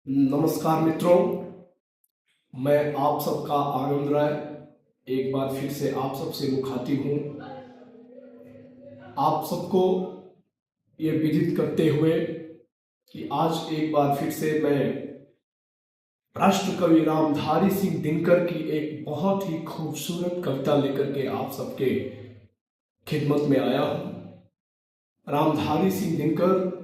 नमस्कार मित्रों, मैं आप सबका आनंद राय एक बार फिर से आप सबसे मुखातिब हूँ। आप सबको ये विदित करते हुए कि आज एक बार फिर से मैं राष्ट्र कवि रामधारी सिंह दिनकर की एक बहुत ही खूबसूरत कविता लेकर के आप सबके खिदमत में आया हूँ। रामधारी सिंह दिनकर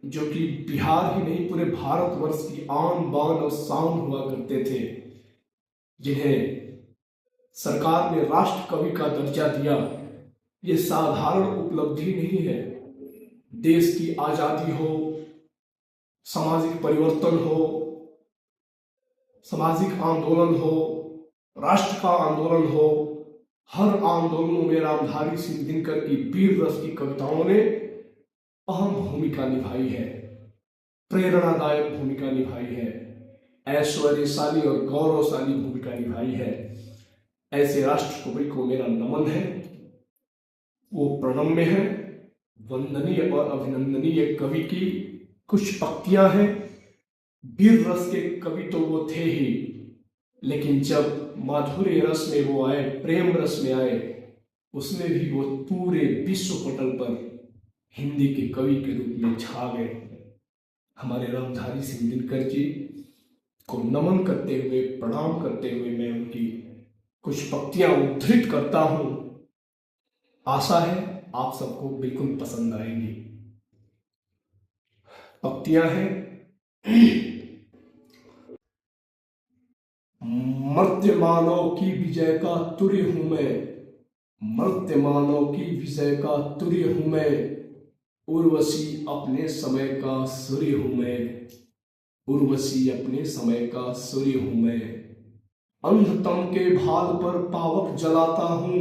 जो कि बिहार ही नहीं पूरे भारतवर्ष की आन बान और शान हुआ करते थे, जिन्हें सरकार ने राष्ट्र कवि का दर्जा दिया, ये साधारण उपलब्धि नहीं है। देश की आजादी हो, सामाजिक परिवर्तन हो, सामाजिक आंदोलन हो, राष्ट्र का आंदोलन हो, हर आंदोलनों में रामधारी सिंह दिनकर की वीर रस की कविताओं ने अहम भूमिका निभाई है, प्रेरणादायक भूमिका निभाई है, ऐश्वर्यशाली और गौरवशाली भूमिका निभाई है। ऐसे राष्ट्र कवि को मेरा नमन है। वो प्रणम्य है, वंदनीय और अभिनंदनीय कवि की कुछ पंक्तियां हैं। वीर रस के कवि तो वो थे ही, लेकिन जब माधुर्य रस में वो आए, प्रेम रस में आए, उसमें भी वो पूरे विश्व पटल पर हिंदी के कवि के रूप में छा गए। हमारे रामधारी सिंह दिनकर जी को नमन करते हुए, प्रणाम करते हुए मैं उनकी कुछ पंक्तियां उद्धृत करता हूं। आशा है आप सबको बिल्कुल पसंद आएंगी। पंक्तियां हैं। मर्त्य मानव की विजय का तुर्य हूं मैं, मर्त्य मानव की विजय का तुर्य हूं मैं, उर्वशी अपने समय का सूर्य हूं मैं, उर्वशी अपने समय का सूर्य हूं मैं। अंधतम के भाल पर पावक जलाता हूं,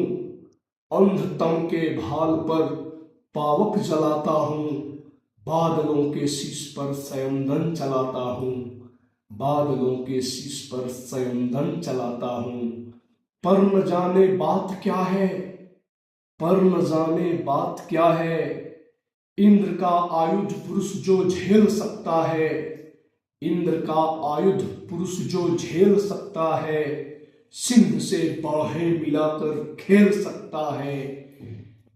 अंधतम के भाल पर पावक जलाता हूं, बादलों के शीश पर संयंधन चलाता हूं, बादलों के शीश पर संयंधन चलाता हूं। पर न जाने बात क्या है, पर न जाने बात क्या है, इंद्र का आयुध पुरुष जो झेल सकता है, इंद्र का आयुध पुरुष जो झेल सकता है, सिंह से बाहें मिलाकर खेल सकता है।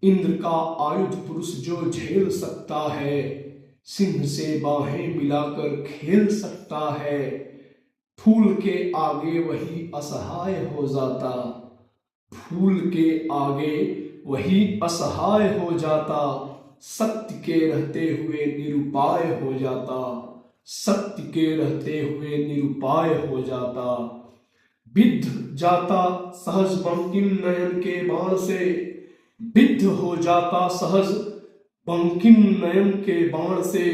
इंद्र का आयुध पुरुष जो झेल सकता है, सिंह से बाहें मिलाकर खेल सकता है। फूल के आगे वही असहाय हो जाता, फूल के आगे वही असहाय हो जाता, सत्य के रहते हुए निरुपाय हो जाता, सत्य के रहते हुए निरुपाय हो जाता। विद्ध जाता सहज बंकिम नयन के बाण से, विद्ध हो जाता सहज बंकिम नयन के बाण से,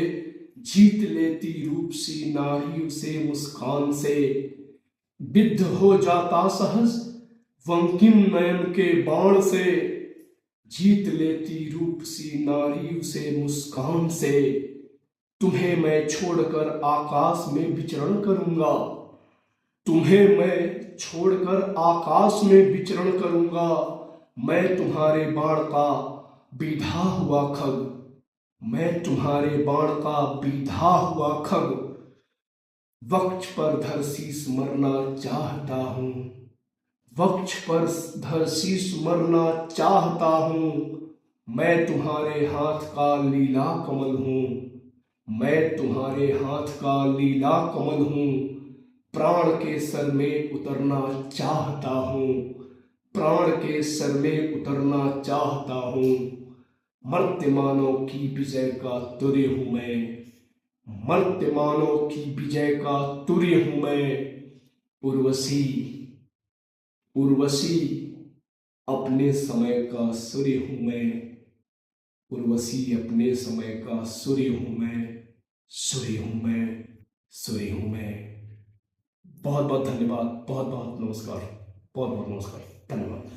जीत लेती रूपसी नारी उसे मुस्कान से। विद्ध हो जाता सहज बंकिम नयन के बाण से, जीत लेती रूपसी नारी उसे मुस्कान से। तुम्हें मैं छोड़कर आकाश में विचरण करूंगा, तुम्हें मैं छोड़कर आकाश में विचरण करूंगा, मैं तुम्हारे बाण का बिधा हुआ खग, मैं तुम्हारे बाण का बिधा हुआ खग, वक्ष पर धर शीस मरना चाहता हूं, वक्ष पर धर शीस मरना चाहता हूं, मैं तुम्हारे हाथ का लीला कमल हूं, मैं तुम्हारे हाथ का लीला कमल हूं, प्राण के सर में उतरना चाहता हूं, प्राण के सर में उतरना चाहता हूं। मर्त्य मानव की विजय का तुर्य हूं मैं, मर्त्य मानव की विजय का तुर्य हूं मैं, उर्वशी, उर्वशी अपने समय का सूर्य हूं मैं, उर्वशी अपने समय का सूर्य हूं मैं, सूर्य हूं मैं, सूर्य हूं मैं। बहुत बहुत धन्यवाद, बहुत बहुत नमस्कार, बहुत बहुत नमस्कार, धन्यवाद।